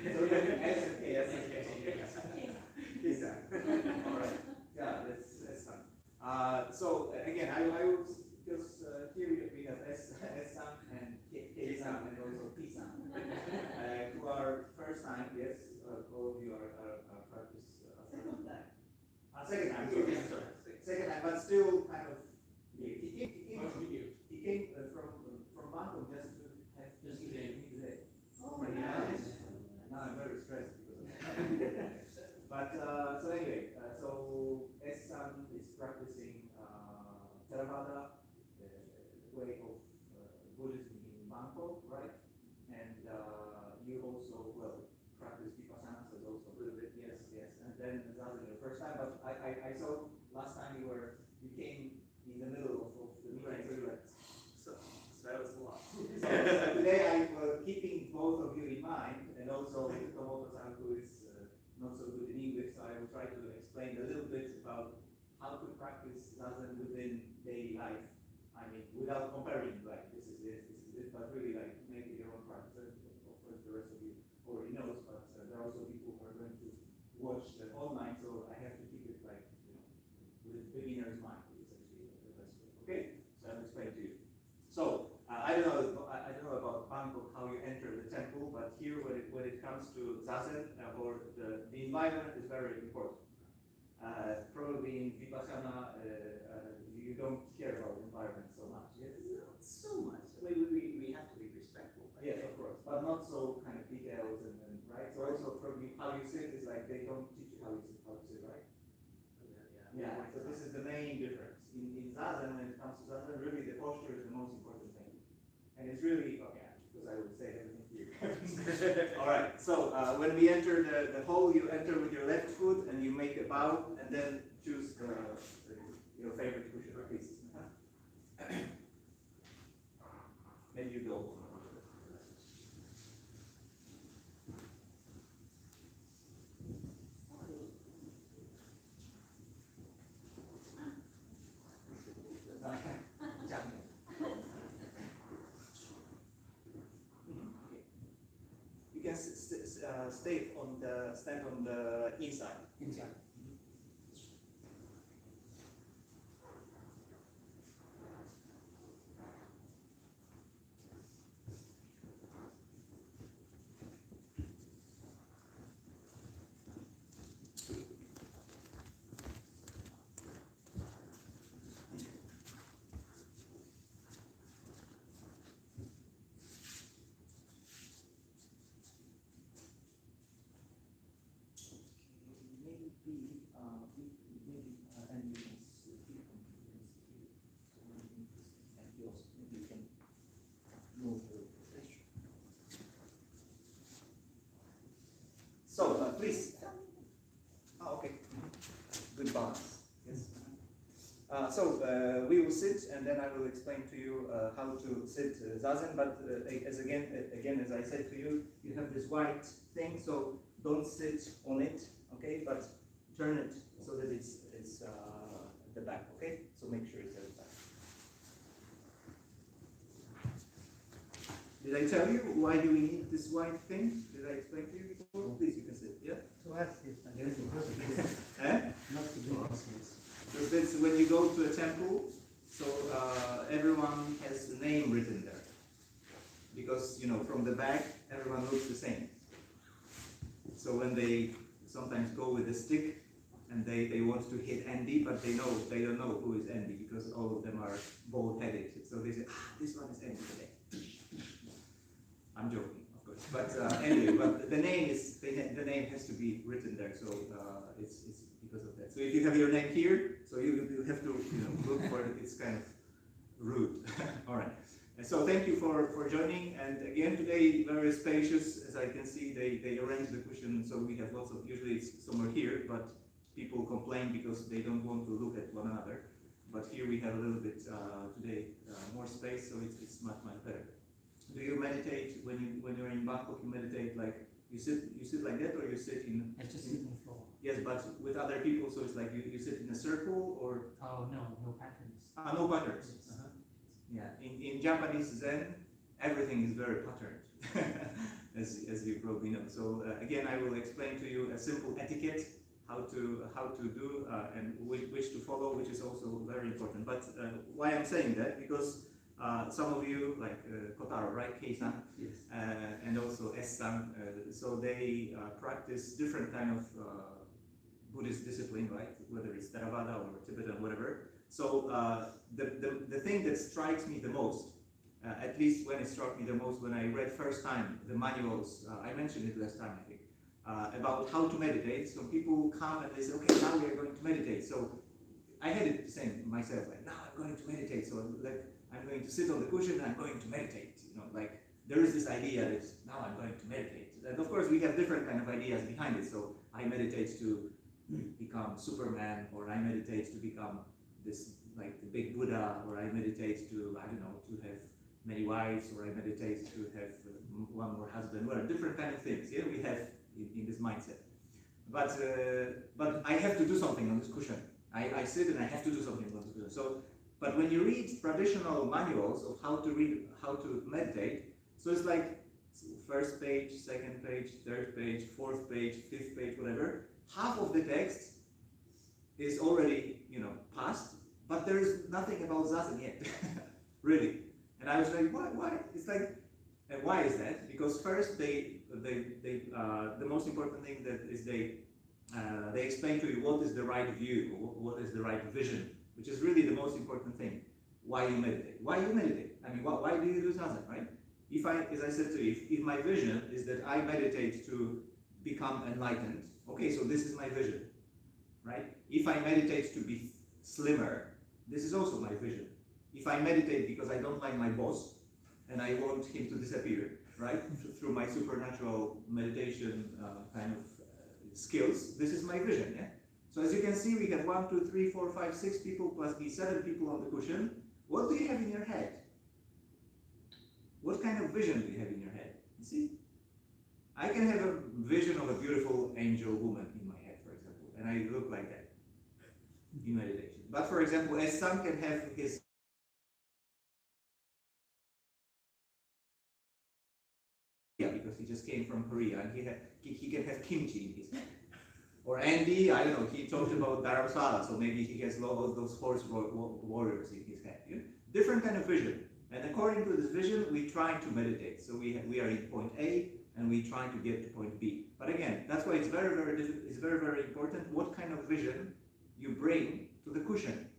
All right. Yeah, that's fun. So again, I was because here we have S-san and K-san and also P-san, who are first time, yes, all of you are practice second time, sorry. Second time, but still kind of, he came from Bangkok just to have me today. Oh my God. Now I'm very stressed because of that. But so anyway, so S-san is practicing Theravada way of Buddhism in Bangkok, right? And you also, well, practice Vipassana as also a little bit, yes. And then Zazen the first time, but I saw last time you came in the middle of the meeting, so that was a lot. So today I was keeping both of you in mind, and also Tomoto-san, who is not so good in English, so I will try to explain a little bit about how to practice Zazen within daily life. I mean, without comparing, like this is it, but really like make it your own practice. Of course, the rest of you already knows, but there are also people who are going to watch online, so I have to keep it like, with beginner's mind. It's actually the best way. Okay, so I'll explain to you. So I don't know about Bangkok how you enter the temple, but here when it comes to Zazen or the environment is very important. Probably in Vipassana you don't care about the environment so much. Yes, not so much. We have to be respectful. Yes, of course, but not so kind of details and right. So also probably how you sit is like they don't teach you how to sit, right? Yeah. So this is the main difference. In Zazen, when it comes to Zazen, really the posture is the most important thing. And it's really, okay, because I would say everything here. All right, so when we enter the hall, you enter with your left foot and you make a bow and then choose your favorite cushion, please. Maybe you go. You can stand on the inside. So please. Okay. Good balance. Yes. So we will sit, and then I will explain to you how to sit Zazen. But again, as I said to you, you have this white thing, so don't sit on it. Okay, but turn it so that it's at the back. Okay, so make sure it's at the back. Did I tell you why do we need this white thing? Did I explain to you before? Please, you can sit. Yeah. To ask if Not to do this. So that's when you go to a temple. So everyone has the name written there, because from the back everyone looks the same. So when they sometimes go with a stick and they want to hit Andy, but they don't know who is Andy because all of them are bald-headed. So they say, this one is Andy today. I'm joking, of course, but anyway, but the name has to be written there, so it's because of that. So if you have your name here, so you have to look for it. It's kind of rude. All right. And so thank you for joining. And again today very spacious, as I can see. They arranged the cushion, so we have lots of. Usually it's somewhere here, but people complain because they don't want to look at one another. But here we have a little bit today more space, so it's much better. Do you meditate when you're in Bangkok? You meditate like you sit like that, or you sit in? I just sit on the floor. Yes, but with other people, so it's like you sit in a circle, or? Oh no patterns. No patterns. Yeah, in Japanese Zen, everything is very patterned. as you probably know. So again, I will explain to you a simple etiquette, how to do and which to follow, which is also very important. But why I'm saying that, because some of you, like Kotaro, right, Kei-san, Yes. and also S-san, so they practice different kind of Buddhist discipline, right? Whether it's Theravada or Tibetan, whatever. So the thing that strikes me the most, at least when it struck me the most when I read first time the manuals, I mentioned it last time, I think, about how to meditate. So people come and they say, okay, now we are going to meditate. So I had it the same myself, like, now I'm going to meditate. So like, I'm going to sit on the cushion and I'm going to meditate. You know, like there is this idea that now I'm going to meditate. And of course we have different kind of ideas behind it. So I meditate to become Superman, or I meditate to become this, like the big Buddha, or I meditate to, I don't know, to have many wives, or I meditate to have one more husband, well, different kind of things, yeah, we have in this mindset. But I have to do something on this cushion. I sit and I have to do something on this cushion. So, but when you read traditional manuals of how to meditate, so it's like first page, second page, third page, fourth page, fifth page, whatever, half of the text is already, you know, passed, but there is nothing about Zazen yet, really. And I was like, why? It's like, and why is that? Because first the most important thing that is they explain to you what is the right view, what is the right vision, which is really the most important thing. Why you meditate? Why you meditate? I mean, why do you do Zazen, right? As I said to you, if my vision is that I meditate to become enlightened, okay, so this is my vision, right? If I meditate to be slimmer, this is also my vision. If I meditate because I don't like my boss and I want him to disappear, right? Through my supernatural meditation kind of skills, this is my vision, yeah? So as you can see, we have 1, 2, 3, 4, 5, 6 people plus the 7 people on the cushion. What do you have in your head? What kind of vision do you have in your head? You see? I can have a vision of a beautiful angel woman in my head, for example, and I look like that in meditation. But for example, S-san can have his because he just came from Korea and he can have kimchi in his head. Or Andy, I don't know, he talked about Dharamsala, so maybe he has all those horse warriors in his head. You know? Different kind of vision. And according to this vision, we try to meditate. So we are in point A and we try to get to point B. But again, that's why it's very, very important what kind of vision you bring to the cushion.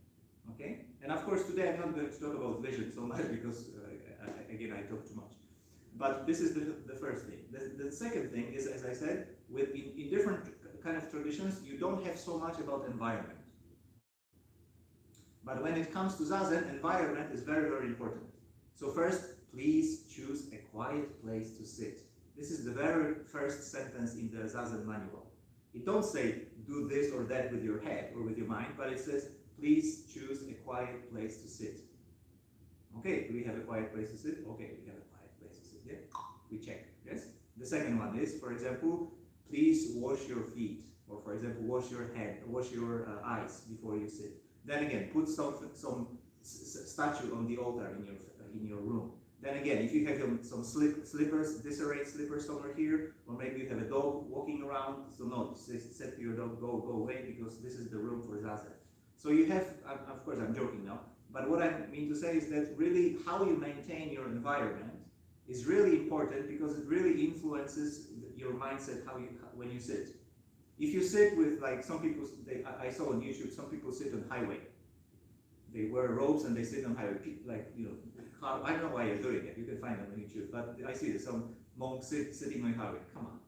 Okay? And of course, today I'm not going to talk about vision so much because, again, I talk too much. But this is the first thing. The second thing is, as I said, in different kind of traditions, you don't have so much about environment. But when it comes to Zazen, environment is very, very important. So first, please choose a quiet place to sit. This is the very first sentence in the Zazen manual. It don't say, do this or that with your head or with your mind, but it says, please choose a quiet place to sit. Okay, do we have a quiet place to sit? Okay, we have a quiet place to sit. Yeah? We check, yes? The second one is, for example, please wash your feet, or for example, wash your head, wash your eyes before you sit. Then again, put some statue on the altar in your room. Then again, if you have some slippers, disarrayed slippers somewhere here, or maybe you have a dog walking around, so no, say to your dog, go away, because this is the room for Zazen. So you have, of course I'm joking now, but what I mean to say is that really how you maintain your environment is really important because it really influences your mindset when you sit. If you sit with, like some people, I saw on YouTube, some people sit on highway. They wear robes and they sit on highway, like, you know, I don't know why you're doing it, you can find them on YouTube, but I see that some monks sitting on highway, come on.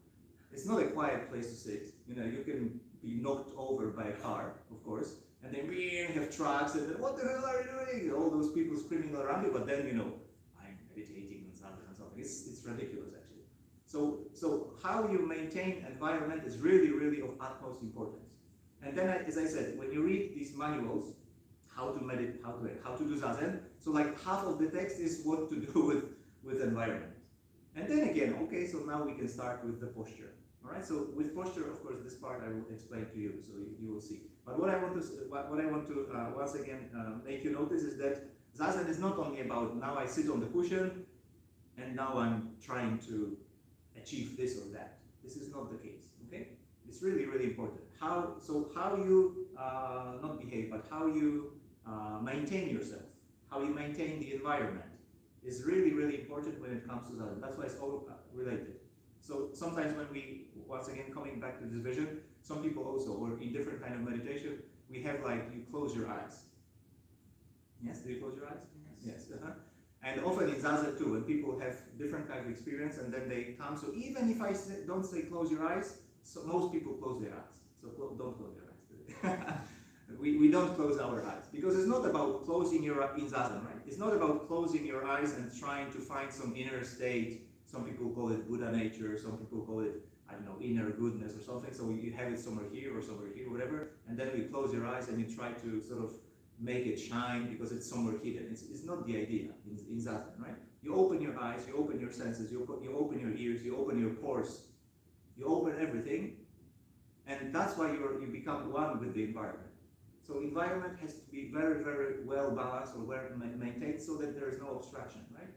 It's not a quiet place to sit, you know, you can be knocked over by a car, of course, and then we have trucks, and then, what the hell are you doing? All those people screaming around you, but then, you know, I'm meditating on something. It's ridiculous, actually. So how you maintain environment is really, really of utmost importance. And then, as I said, when you read these manuals, how to meditate, how to do Zazen, so like half of the text is what to do with environment. And then again, okay, so now we can start with the posture. All right, so with posture, of course, this part I will explain to you, so you will see. But what I want to once again make you notice is that Zazen is not only about now I sit on the cushion and now I'm trying to achieve this or that. This is not the case, okay? It's really, really important. How you not behave, but how you maintain yourself, how you maintain the environment is really, really important when it comes to Zazen. That's why it's all related. So sometimes when we, once again, coming back to this vision, some people also, or in different kind of meditation, we have like, you close your eyes. Yes, do you close your eyes? Yes. And often in Zazen too, when people have different kind of experience and then they come, so even if I don't say close your eyes, so most people close their eyes. So don't close your eyes. we don't close our eyes, because it's not about closing your eyes in Zazen, right? It's not about closing your eyes and trying to find some inner state. Some people call it Buddha nature, some people call it, I don't know, inner goodness or something. So you have it somewhere here or somewhere here, whatever, and then you close your eyes and you try to sort of make it shine because it's somewhere hidden. It's not the idea in Zazen, right? You open your eyes, you open your senses, you open your ears, you open your pores, you open everything, and that's why you become one with the environment. So environment has to be very, very well balanced or well maintained so that there is no obstruction, right?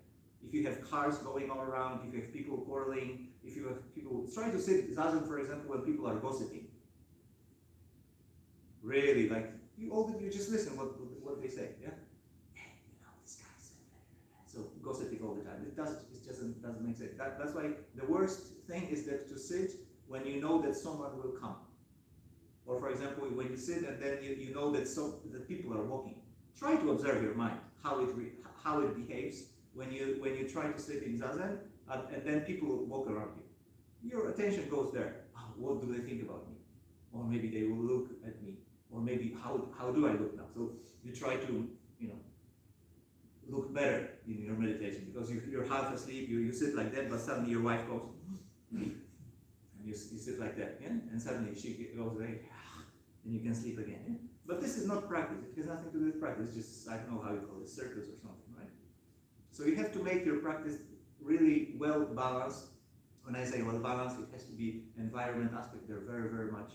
If you have cars going all around, if you have people quarreling, if you have people trying to sit Zazen, for example, when people are gossiping, really, like you just listen what they say, yeah. Hey, you know this guy said that. So gossiping all the time. It doesn't make sense. That's why the worst thing is that to sit when you know that someone will come. Or for example, when you sit and then you know that people are walking. Try to observe your mind, how it behaves when you try to sit in Zazen and then people walk around you. Your attention goes there. Oh, what do they think about me? Or maybe they will look at me. Or maybe how do I look now? So you try to look better in your meditation, because you're half asleep, you sit like that, but suddenly your wife goes, and you sit like that, yeah? And suddenly she goes away, and you can sleep again. Yeah? But this is not practice. It has nothing to do with practice. It's just, I don't know how you call it, circus or something, right? So you have to make your practice really well balanced. When I say well balanced, it has to be environment aspect. They're very, very much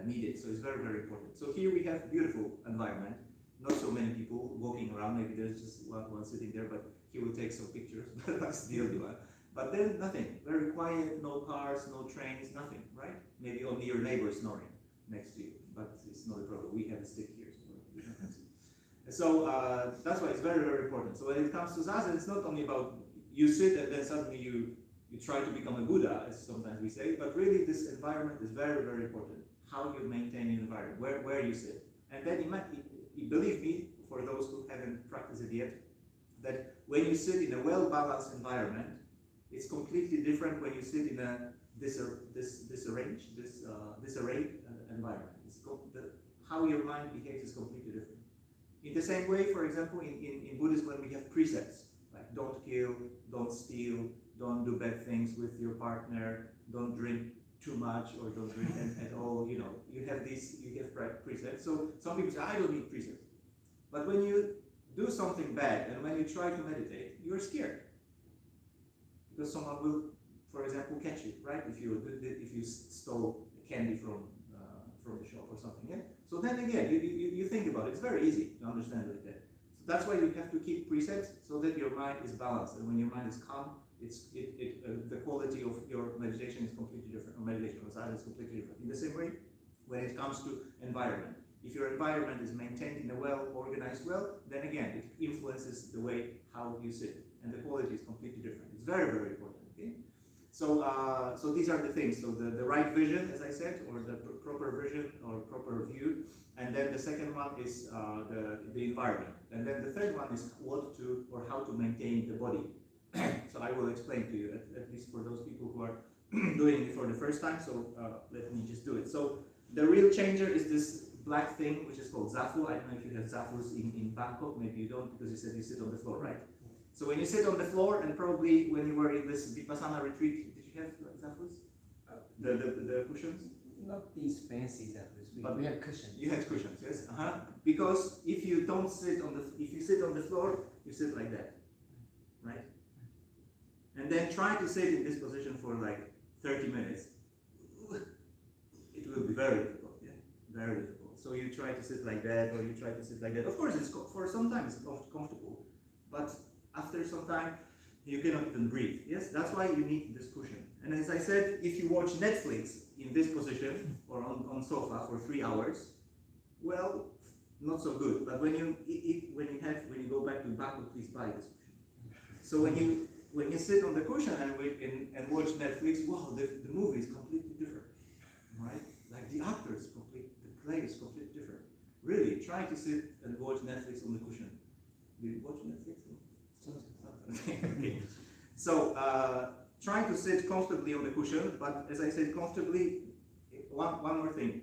needed. So it's very, very important. So here we have beautiful environment. Not so many people walking around. Maybe there's just one sitting there, but he will take some pictures. That's the only one. But then nothing. Very quiet. No cars, no trains, nothing. Right? Maybe only your neighbor snoring next to you. But it's not a problem. We have a stick here, so that's why it's very, very important. So when it comes to Zazen, it's not only about you sit and then suddenly you try to become a Buddha, as sometimes we say, but really this environment is very, very important. How you maintain your environment, where you sit. And then believe me, for those who haven't practiced it yet, that when you sit in a well-balanced environment, it's completely different when you sit in a disarrayed environment. How your mind behaves is completely different. In the same way, for example, in Buddhism, when we have precepts, like don't kill, don't steal, don't do bad things with your partner, don't drink too much, or don't drink at all, you have precepts. So some people say, I don't need precepts. But when you do something bad, and when you try to meditate, you're scared. Because someone will, for example, catch you, right? If you stole candy from the shop or something, yeah? So then again, you think about it. It's very easy to understand like that. So that's why you have to keep precepts so that your mind is balanced. And when your mind is calm, the quality of your meditation is completely different. Or meditation or Zazen is completely different. In the same way, when it comes to environment, if your environment is maintained in a well-organized then again, it influences the way how you sit. And the quality is completely different. It's very, very important. Okay? So these are the things. So the right vision, as I said, or the proper vision or proper view. And then the second one is the environment. And then the third one is how to maintain the body. So I will explain to you, at least for those people who are doing it for the first time. So let me just do it. So the real changer is this black thing, which is called zafu. I don't know if you have zafus in Bangkok. Maybe you don't, because you said you sit on the floor, right? So when you sit on the floor, and probably when you were in this Vipassana retreat, did you have zafus? The cushions? Not these fancy zafus, but we have cushions. You had cushions, yes. Because if you sit on the floor, you sit like that, right? And then try to sit in this position for like 30 minutes. It will be very difficult, yeah, very difficult. So you try to sit like that, or you try to sit like that. Of course, for some time it's comfortable, but after some time, You cannot even breathe. Yes, that's why you need this cushion. And as I said, if you watch Netflix in this position or on sofa for 3 hours, well, not so good. But when you go back to Bangkok, please buy this cushion. So when you sit on the cushion and watch Netflix, wow, the movie is completely different, right? Like the actors the play is completely different. Really, try to sit and watch Netflix on the cushion. Do you watch Netflix? Okay. So try to sit comfortably on the cushion, but as I said, comfortably. One more thing,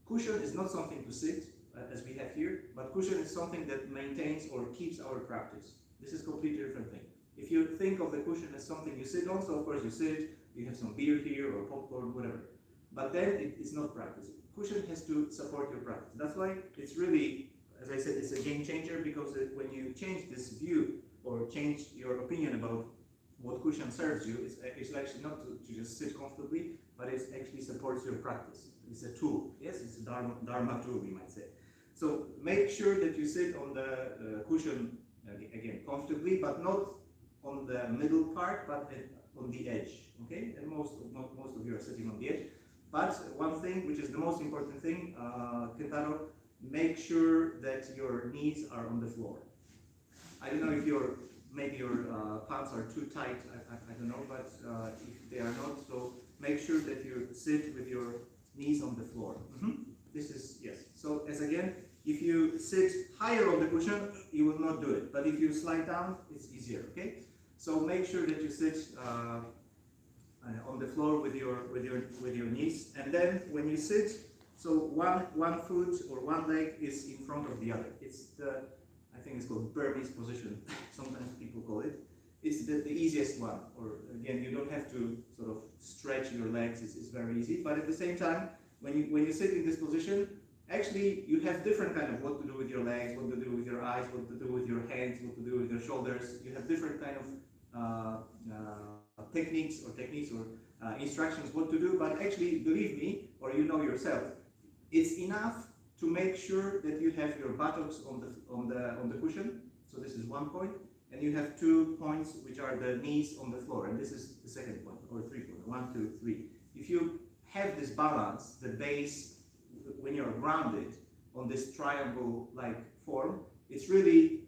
cushion is not something to sit as we have here, but cushion is something that maintains or keeps our practice. This is a completely different thing. If you think of the cushion as something you sit on, so of course you sit, you have some beer here or popcorn, whatever. But then it's not practice. Cushion has to support your practice. That's why it's really, as I said, it's a game changer, because when you change this view or change your opinion about what cushion serves you, it's actually not to just sit comfortably, but it actually supports your practice. It's a tool. Yes, it's a Darma tool, we might say. So make sure that you sit on the cushion, again, comfortably, but not on the middle part, but on the edge. Okay, and most of you are sitting on the edge. But one thing, which is the most important thing, Kentaro, make sure that your knees are on the floor. I don't know if maybe your pants are too tight, I don't know, but if they are not, so make sure that you sit with your knees on the floor. This is, yes. So as again, if you sit higher on the cushion, you will not do it. But if you slide down, it's easier, okay? So make sure that you sit on the floor with your knees, and then when you sit, so one foot or one leg is in front of the other. It's I think it's called Burmese position. Sometimes people call it. It's the easiest one. Or again, you don't have to sort of stretch your legs. It's very easy. But at the same time, when you sit in this position, actually you have different kind of what to do with your legs, what to do with your eyes, what to do with your hands, what to do with your shoulders. You have different kind of techniques or instructions what to do. But actually, believe me, or you know yourself, it's enough to make sure that you have your buttocks on the cushion. So this is one point, and you have 2 points which are the knees on the floor, and this is the second point, or 3 points, 1, 2, 3. If you have this balance, the base, when you're grounded on this triangle-like form, it's really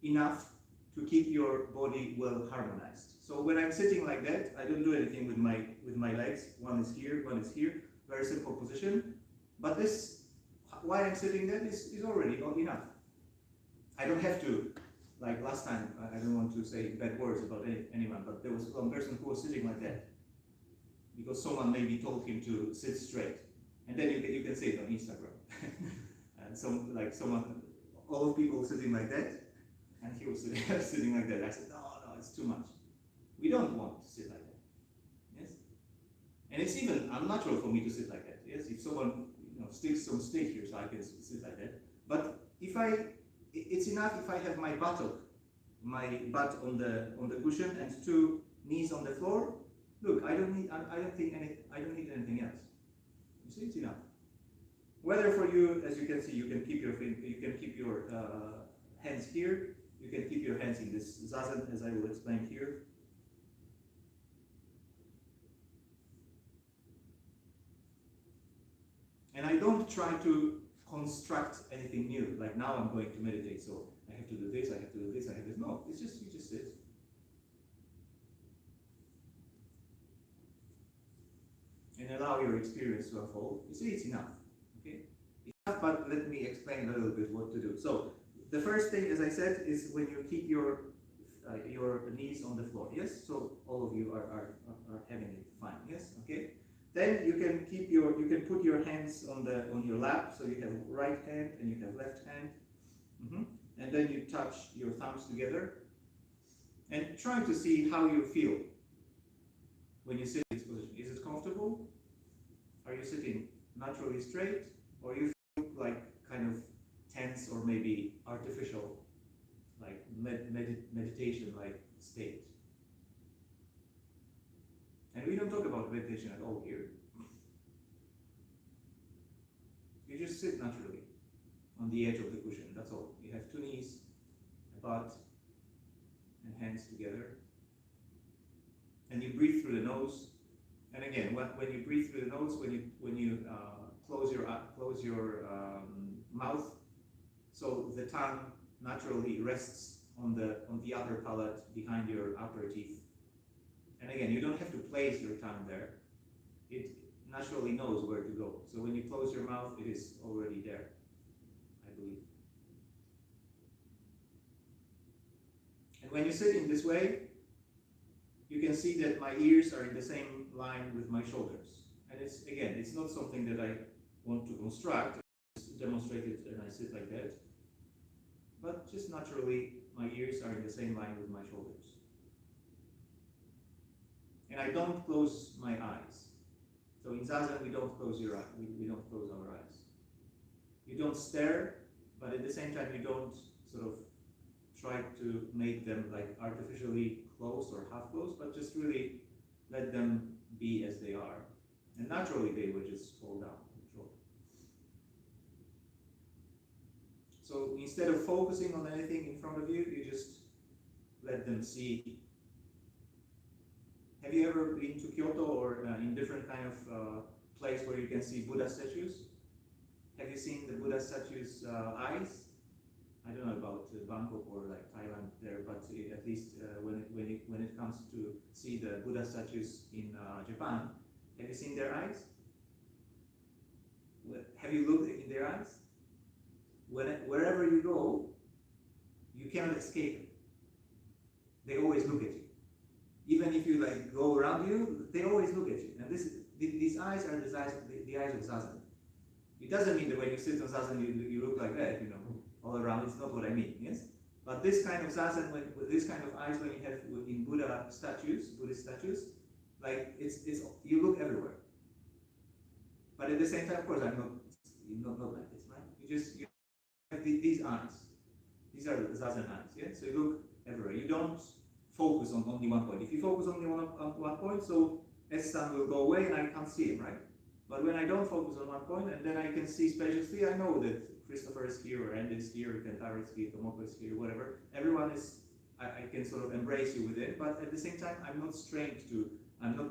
enough to keep your body well harmonized. So when I'm sitting like that, I don't do anything with my legs. One is here, one is here. Very simple position. But this, why I'm sitting there is already not enough. I don't have to, like last time, I don't want to say bad words about anyone, but there was one person who was sitting like that because someone maybe told him to sit straight, and then you can see it on Instagram. And all of people sitting like that, and he was sitting like that. I said, no, it's too much. We don't want to sit like that. Yes, and it's even unnatural for me to sit like that. Yes, if someone sticks some stick here, so I can sit like that. But it's enough if I have my butt on the cushion and 2 knees on the floor. Look, I don't need anything else. You see, it's enough. Whether for you, as you can see, you can keep your hands here. You can keep your hands in this Zazen, as I will explain here. And I don't try to construct anything new, like now I'm going to meditate, so I have to do this, I have to do this, I have this. No, it's just, you just sit. And allow your experience to unfold. You see, it's enough, okay? It's enough, but let me explain a little bit what to do. So, the first thing, as I said, is when you keep your knees on the floor, yes? So, all of you are having it fine, yes? Okay? Then you can put your hands on your lap, so you have right hand and you have left hand, and then you touch your thumbs together, and try to see how you feel when you sit in this position. Is it comfortable? Are you sitting naturally straight, or you feel like kind of tense or maybe artificial, like meditation-like state? And we don't talk about meditation at all here. You just sit naturally on the edge of the cushion, that's all. You have 2 knees, a butt, and hands together. and you breathe through the nose. And again, when you breathe through the nose, when you close your mouth, so the tongue naturally rests on the upper palate behind your upper teeth. And again, you don't have to place your tongue there. It naturally knows where to go. So when you close your mouth, it is already there, I believe. And when you sit in this way, you can see that my ears are in the same line with my shoulders. And it's not something that I want to construct, just demonstrate it and I sit like that. But just naturally, my ears are in the same line with my shoulders. And I don't close my eyes. So in Zazen, we don't close your eye. We don't close our eyes. You don't stare, but at the same time, you don't sort of try to make them like artificially closed or half closed, but just really let them be as they are. And naturally, they would just fall down. So instead of focusing on anything in front of you, you just let them see. Have you ever been to Kyoto or in different kind of place where you can see Buddha statues? Have you seen the Buddha statues' eyes? I don't know about Bangkok or like Thailand there, but at least when it comes to see the Buddha statues in Japan, have you seen their eyes? Have you looked in their eyes? Wherever you go, you cannot escape it. They always look at you. Even if you like go around you, they always look at you. And these eyes are the eyes of Zazen. It doesn't mean that when you sit on Zazen, you look like that, all around. It's not what I mean, yes? But this kind of Zazen, with this kind of eyes, when you have in Buddhist statues, like it's you look everywhere. But at the same time, of course, I'm not like this, right? You have these eyes. These are the Zazen eyes, yeah? So you look everywhere. You don't focus on only one point. If you focus only on one point, so S-san will go away and I can't see him, right? But when I don't focus on one point and then I can see spaciously, I know that Christopher is here, or Andy is here, or Kentaro is here, Tomoko is here, whatever. Everyone is, I can sort of embrace you with it, but at the same time, I'm not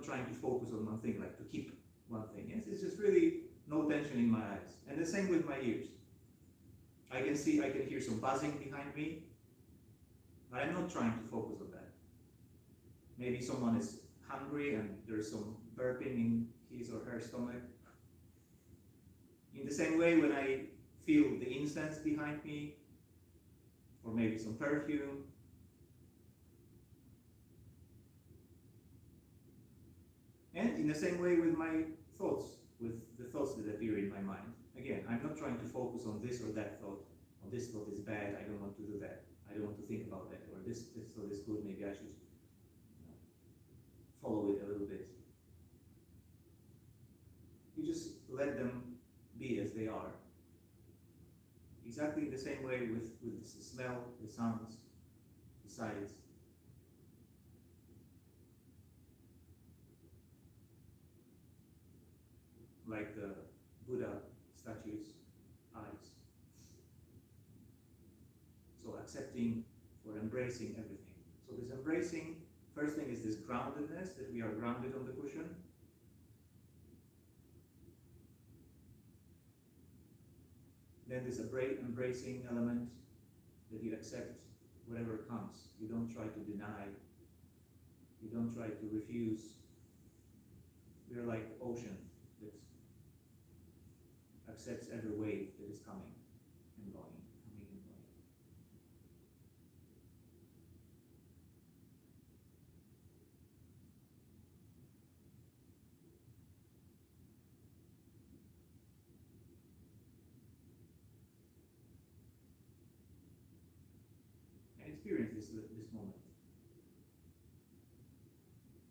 trying to focus on one thing, like to keep one thing. Yes, it's just really no tension in my eyes. And the same with my ears. I can hear some buzzing behind me, but I'm not trying to focus on that. Maybe someone is hungry and there's some burping in his or her stomach. In the same way, when I feel the incense behind me, or maybe some perfume, and in the same way with my thoughts, with the thoughts that appear in my mind. Again, I'm not trying to focus on this or that thought. Oh, this thought is bad, I don't want to do that. I don't want to think about that. Or this thought is good, maybe I should follow it a little bit. You just let them be as they are. Exactly the same way with the smell, the sounds, the sights. Like the Buddha statues' eyes. So accepting or embracing everything. So this embracing, first thing is this groundedness, that we are grounded on the cushion. Then this embracing element, that you accept whatever comes. You don't try to deny. You don't try to refuse. We are like ocean that accepts every wave that is coming and going, coming and going. And experience this moment.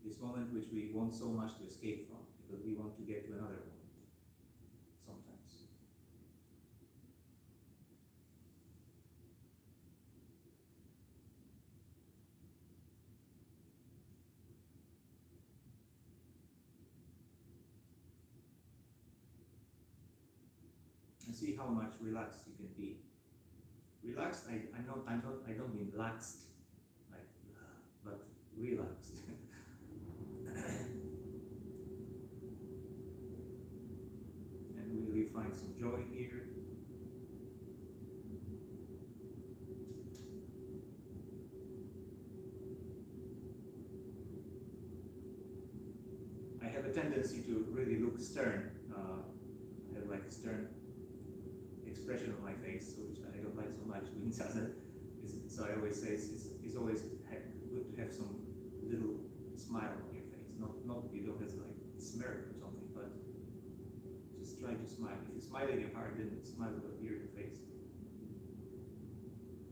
This moment which we want so much to escape from, because we want to get to another moment. Sometimes. And see how much relaxed you can be. Relaxed, I don't mean laxed, like, but relaxed. some joy here. I have a tendency to really look stern. I have like a stern expression on my face, which I don't like so much doing Zazen. So I always say it's always good to have some little smile on your face. Not you don't have to like smirk or something, but just try to smile. If you smile in your heart, then the smile will appear in your face.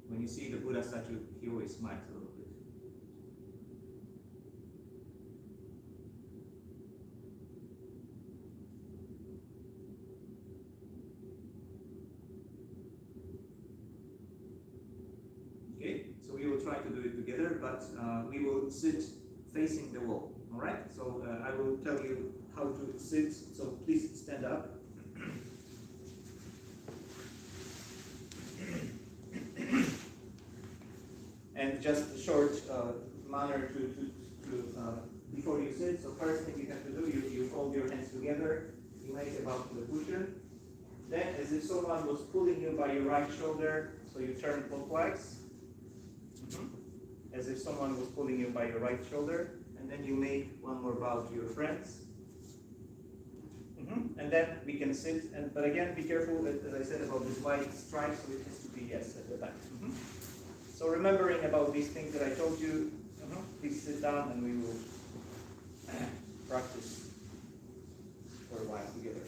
When you see the Buddha statue, he always smiles a little bit. Okay, so we will try to do it together, but we will sit facing the wall. All right, so I will tell you how to sit, so please stand up. And just a short manner to before you sit. So first thing you have to do, you fold your hands together, you make a bow to the cushion. Then, as if someone was pulling you by your right shoulder, so you turn clockwise. As if someone was pulling you by your right shoulder, and then you make one more bow to your friends. And then we can sit, but again, be careful, as I said, about this white stripe, so it has to be yes at the back. So remembering about these things that I told you, please sit down and we will practice for a while together.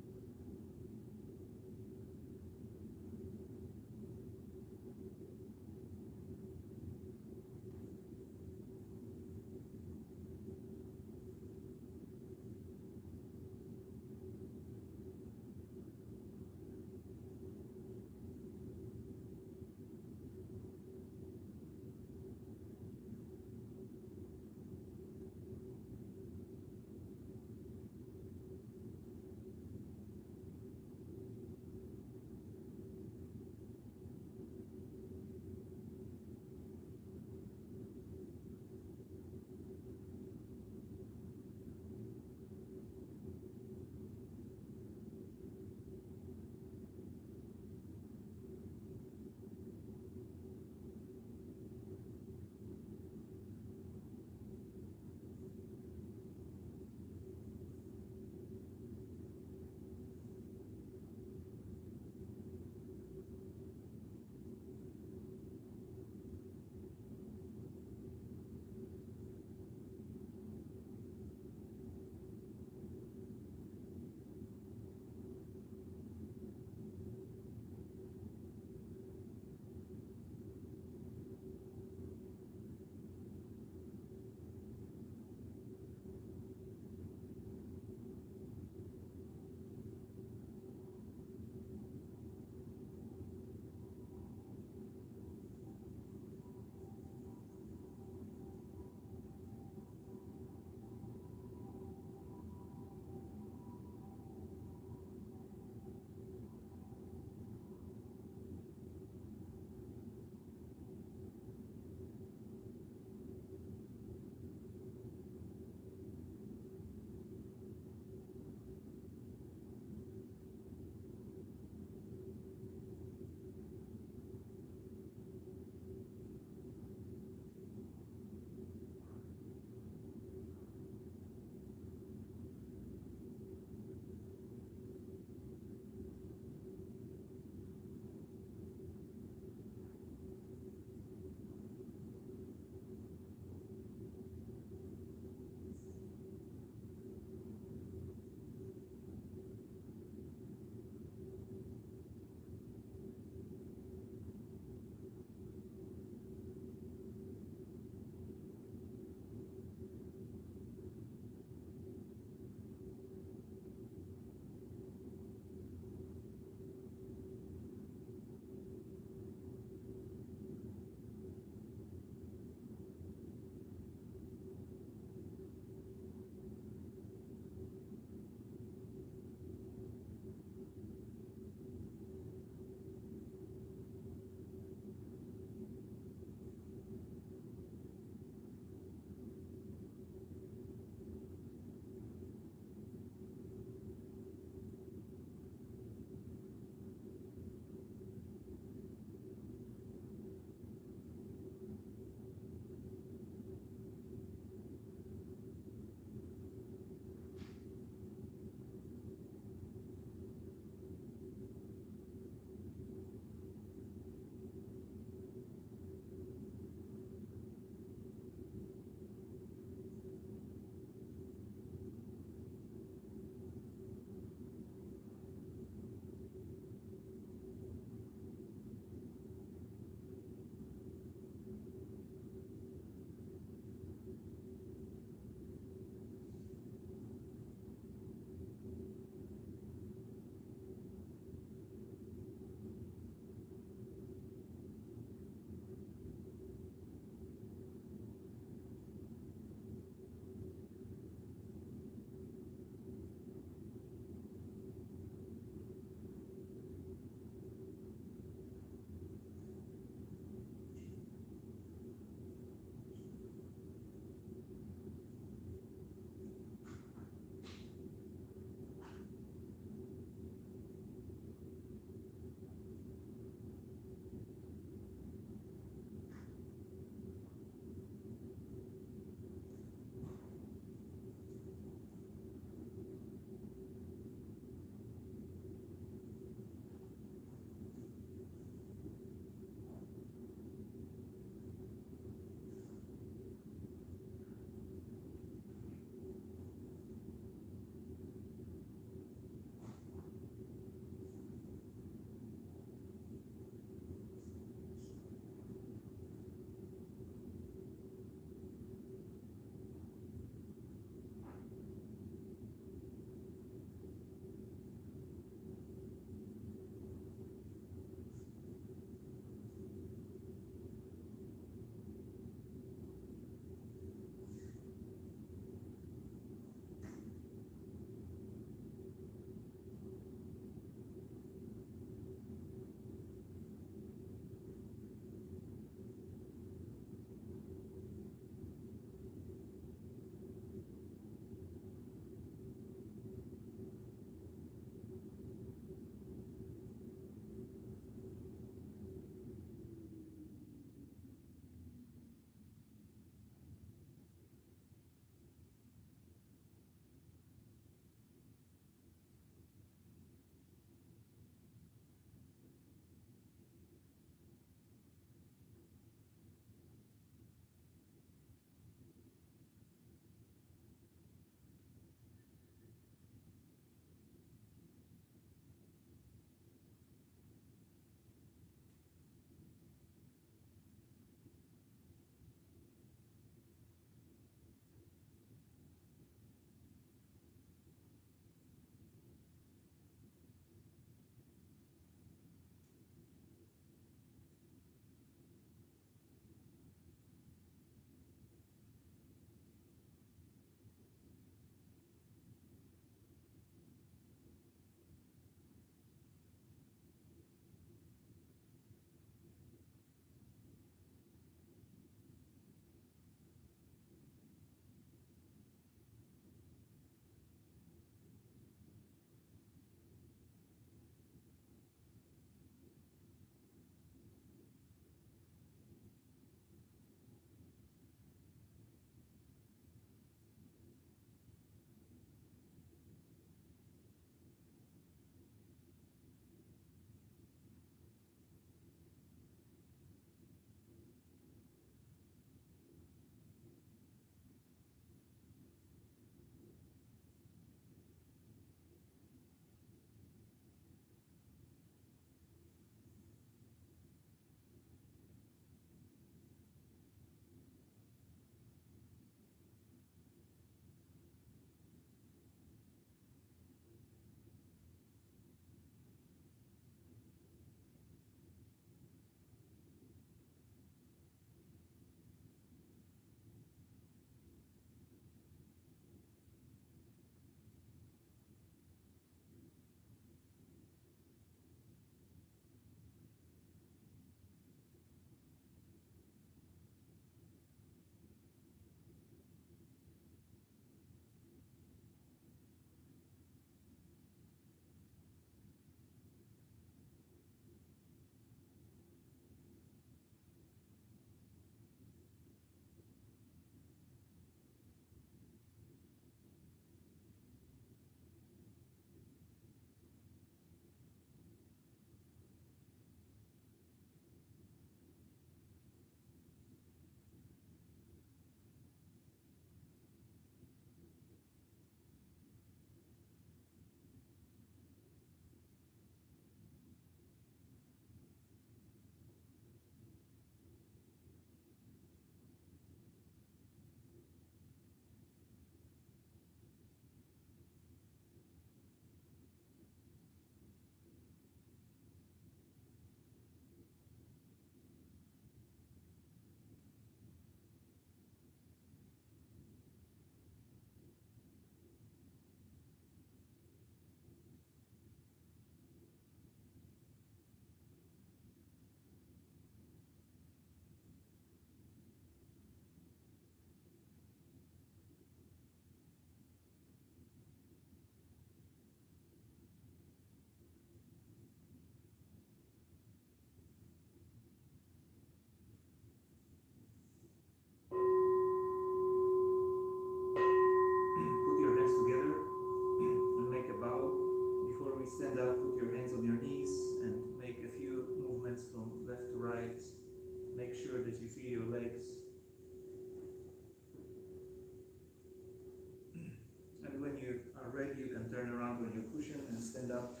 cushion and stand up.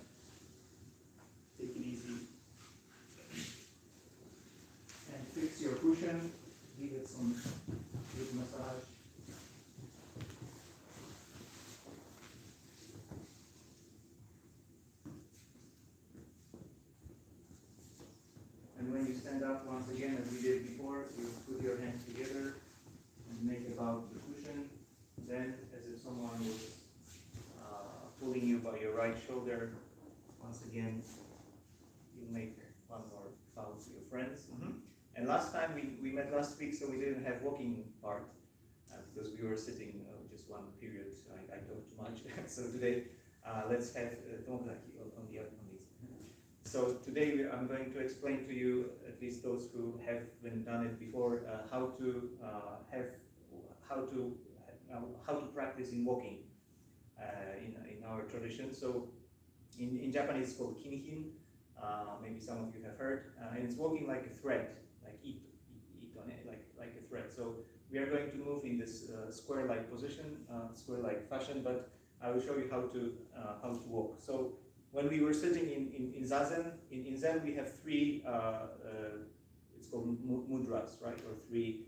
Take it easy. And fix your cushion. Give it some good massage. And when you stand up, once again, as we did before, you put your hands together and make about the cushion. Then, as if someone was pulling you by your right shoulder, once again, you make one more bow to your friends. And last time we met last week, so we didn't have walking part because we were sitting just one period. I talked too much. So today, let's have on these. So today I'm going to explain to you, at least those who haven't done it before, how to practice in walking in our tradition. So in Japanese it's called kinihin. Maybe some of you have heard, and it's walking like a thread, like on it, like a thread. So we are going to move in this square-like position, square-like fashion, but I will show you how to walk. So when we were sitting in Zazen, in Zen we have three, it's called mudras, right, or three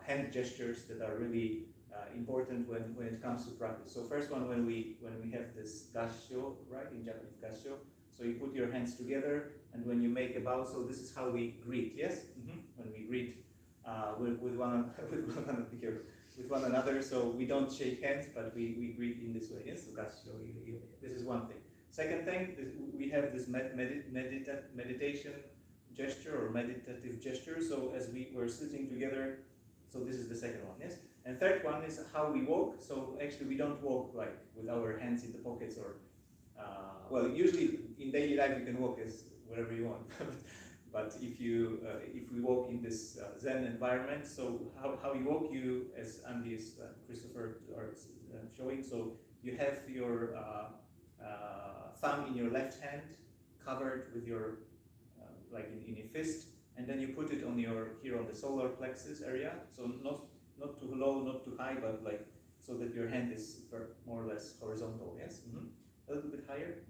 hand gestures that are really important when it comes to practice. So first one, when we have this gassho, right, in Japanese gassho, so you put your hands together, and when you make a bow, so this is how we greet, yes? When we greet with one another, so we don't shake hands, but we greet in this way, yes? So gassho, this is one thing. Second thing, we have this meditation gesture or meditative gesture. So as we were sitting together, so this is the second one, yes? And third one is how we walk. So actually we don't walk like with our hands in the pockets or, well, usually in daily life you can walk as whatever you want. But if we walk in this Zen environment, so how you walk, you, as Andy is Christopher are showing, so you have your thumb in your left hand covered with your like in a fist, and then you put it on your here on the solar plexus area, so not too low, not too high, but like so that your hand is more or less horizontal, yes? A little bit higher.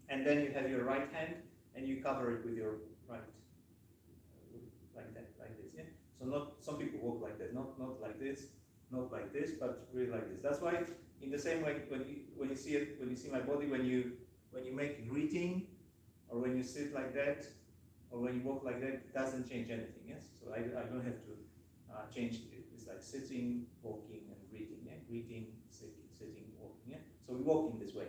And then you have your right hand and you cover it with your right, like that, like this, yeah? So not, some people walk like that, not like this, not like this, but really like this. That's why in the same way when you see it, when you see my body, when you make a greeting, or when you sit like that, or when you walk like that, it doesn't change anything, yes? So I don't have to change it. It's like sitting, walking, and greeting, yeah? Greeting, sitting, walking, yeah? So we walk in this way.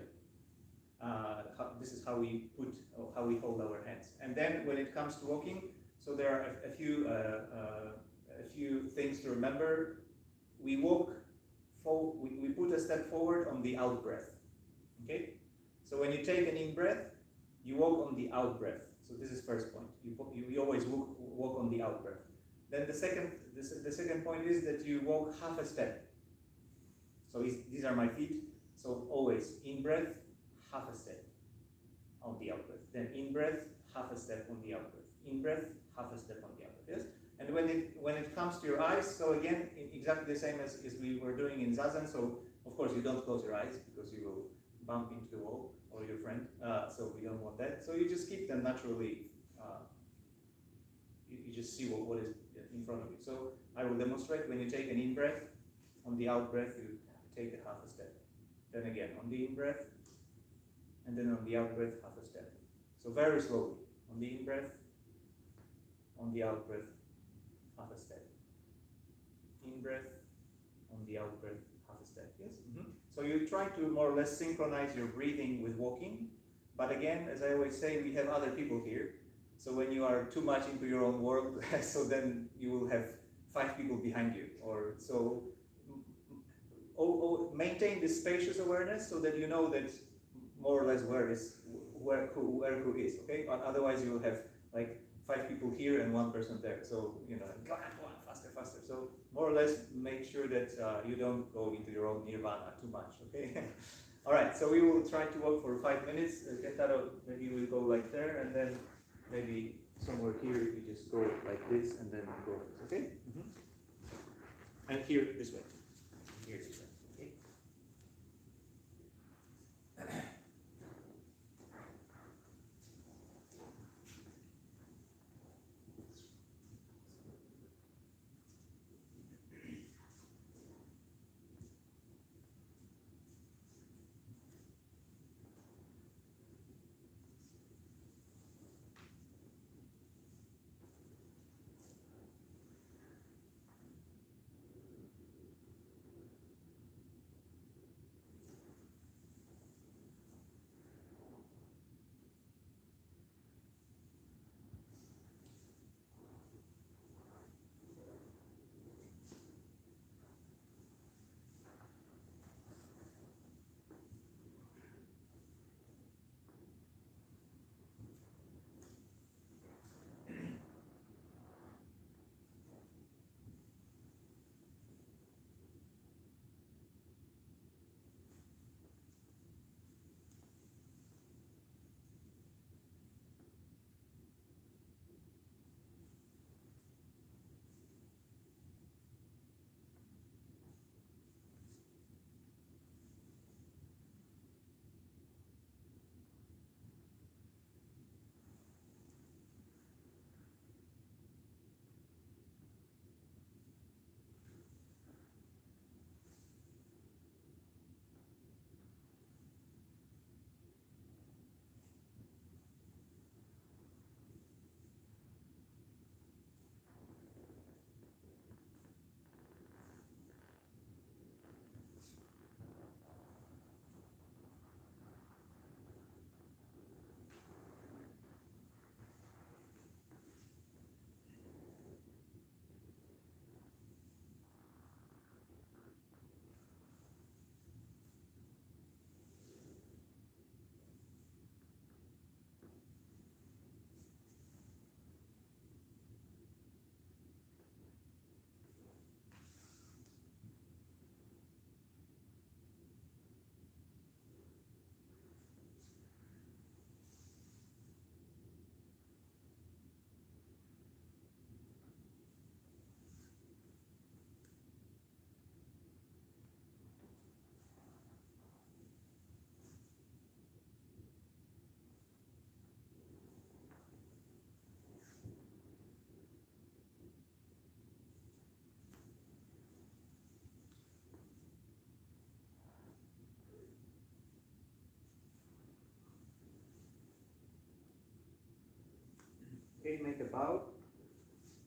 This is how we put, or how we hold our hands. And then when it comes to walking, so there are a few things to remember. We walk, we put a step forward on the out breath, okay? So when you take an in breath, you walk on the out breath. So this is first point. You always walk on the out breath. Then the second point is that you walk half a step. So these are my feet. So always in breath, half a step on the out breath. Then in breath, half a step on the out breath. In breath, half a step on the out breath. Yes. And when it comes to your eyes, so again, exactly the same as we were doing in Zazen. So of course you don't close your eyes because you will bump into the wall or your friend. So we don't want that. So you just keep them naturally. You just see what is in front of you. So I will demonstrate. When you take an in breath, on the out breath you take a half a step. Then again on the in breath, and then on the out breath half a step. So very slowly. On the in breath, on the out breath, half a step. In breath, on the out breath, half a step. Yes. So you try to more or less synchronize your breathing with walking. But again, as I always say, we have other people here. So when you are too much into your own world, so then you will have 5 people behind you. Or so maintain this spacious awareness so that you know that more or less where who is. Okay. Otherwise you will have like 5 people here and 1 person there. So go on, faster. So more or less make sure that you don't go into your own nirvana too much. Okay. All right. So we will try to walk for 5 minutes. Kentaro, maybe we'll go like there, and then maybe somewhere here you just go like this, and then go. Okay. And here this way. Here this way. Okay. Okay, make a bow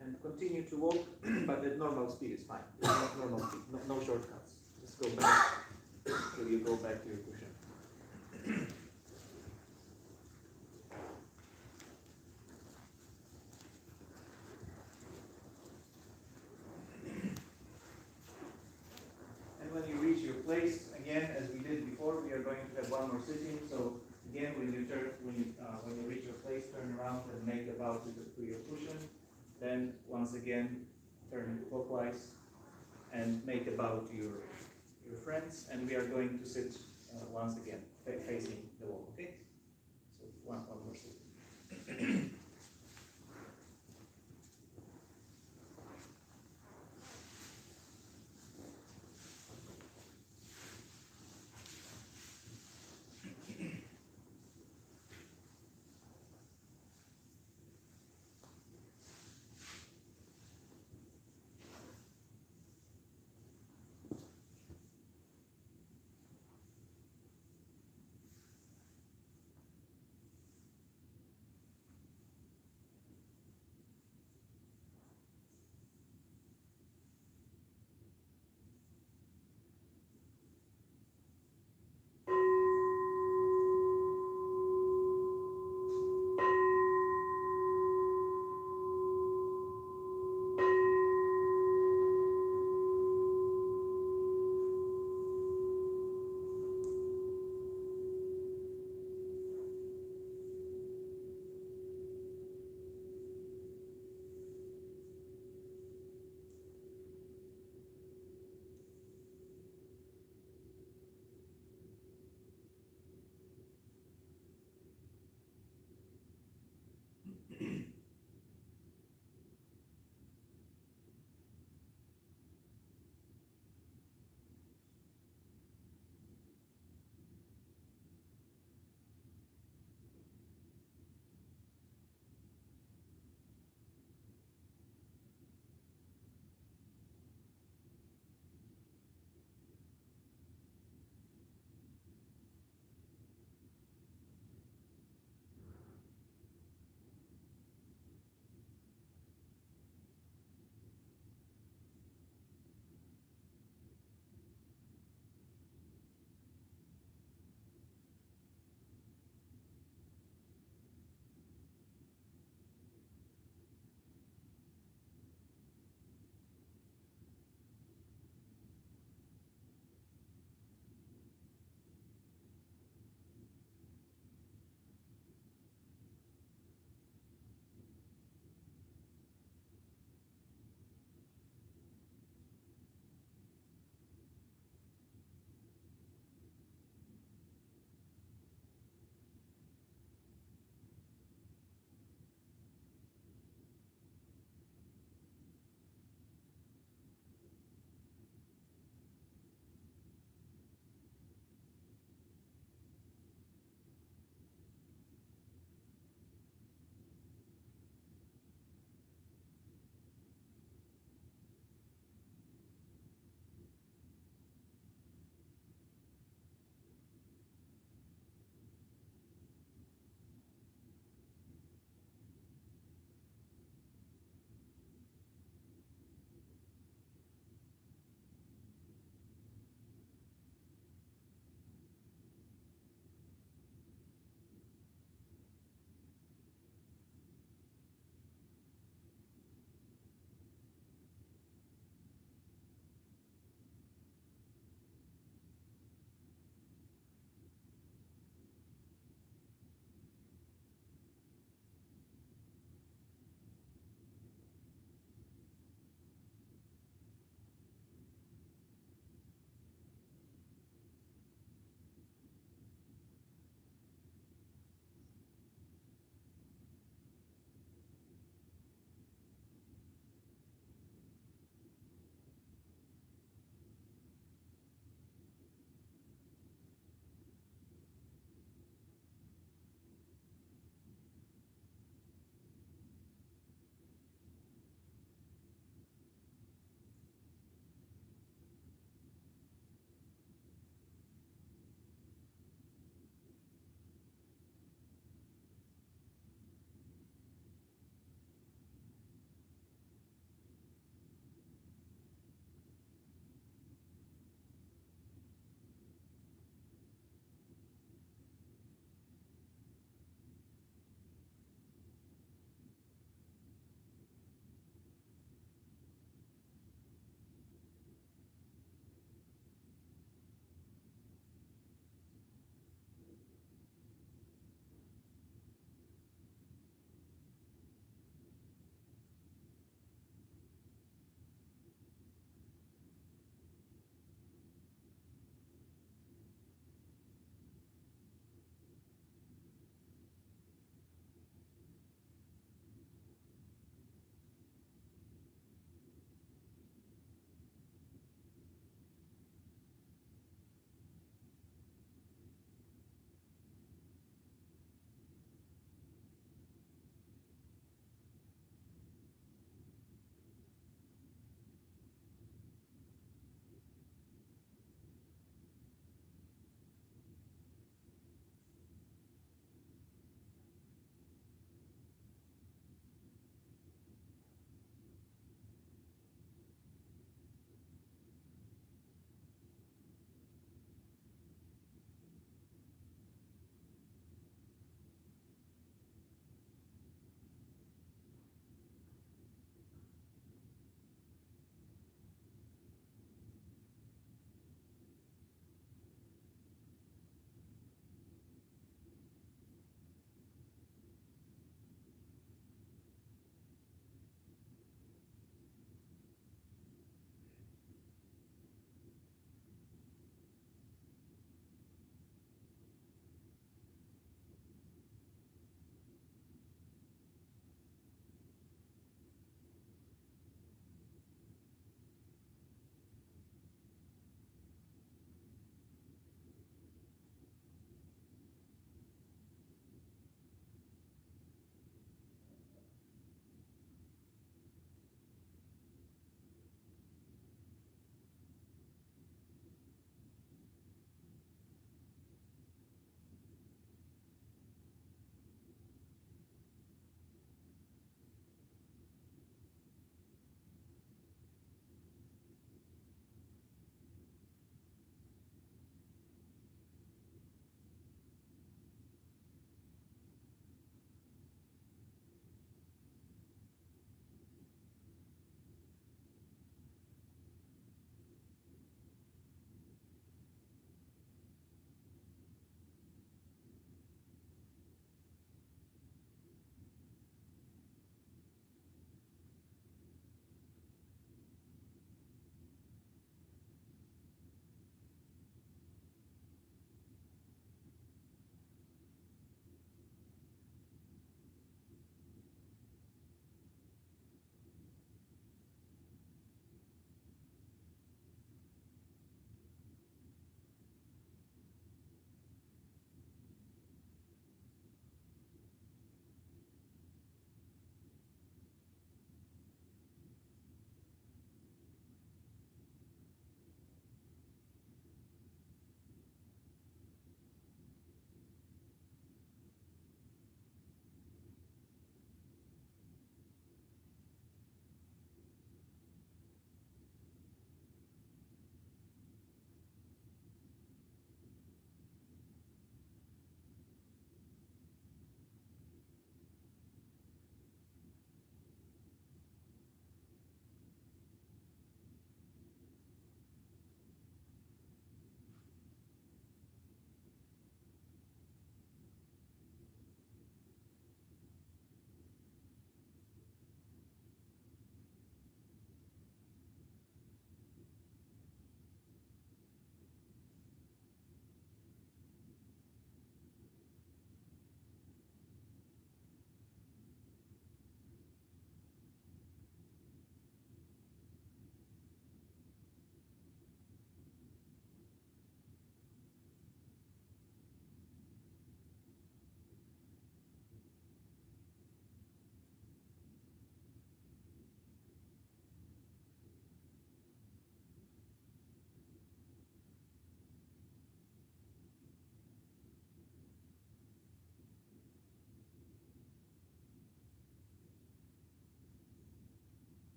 and continue to walk, but at normal speed is fine. Not normal speed, no shortcuts. Just go back till you go back to your cushion. And when you reach your place, again, as we did before, we are going to have one more sitting. So again, when you reach your place, turn around and make a bow to your cushion. Then once again, turn clockwise and make a bow to your friends. And we are going to sit once again, facing the wall. Okay. So one more sitting.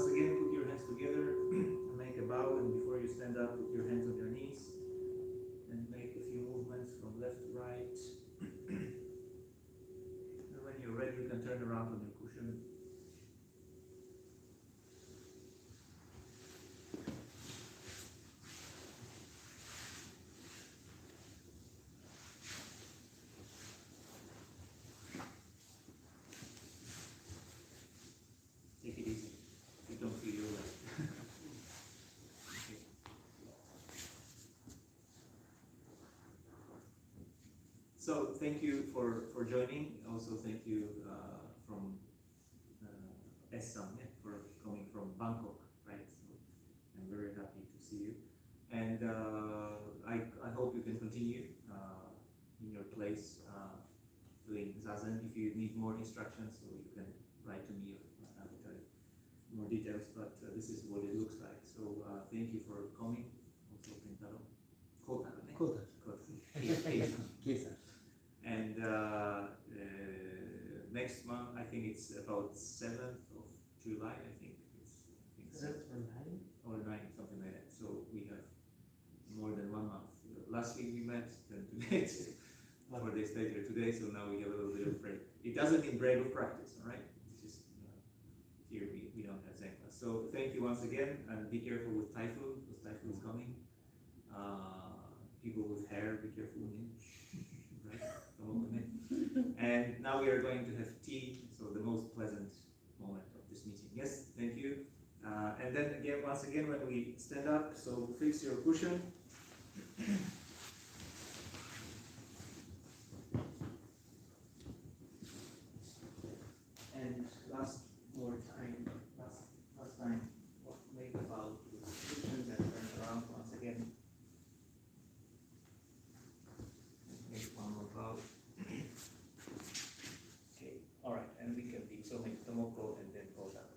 once again, put your hands together and make a bow. And before you stand up, put your hands on your knees and make a few movements from left to right. And when you're ready, you can turn around on your cushion. Take it easy. You don't feel your leg. Okay. So thank you for joining. Also thank you from Essam, for coming from Bangkok, right? So I'm very happy to see you. And I hope you can continue in your place doing Zazen. If you need more instructions, so you can write to me or I will tell you more details, but this is what it looks like. So thank you for coming. Also, Kentaro. Kota. And next month, I think it's about 7th of July, I think. It's or 9th, something like that. So we have more than 1 month. Last week we met, then today, 4 days later today, so now we have a little bit of break. It doesn't mean break of practice, all right? It's just here we don't have Zen class. So thank you once again, and be careful with typhoon, because typhoon is coming. People with hair, be careful, right? And now we are going to have tea, so the most pleasant moment of this meeting. Yes, thank you. And then again, once again, when we stand up, so fix your cushion. And last time, make about cushions and turn around once again. Make one more bow. Okay, all right, and we can be so make tomoko and then go down.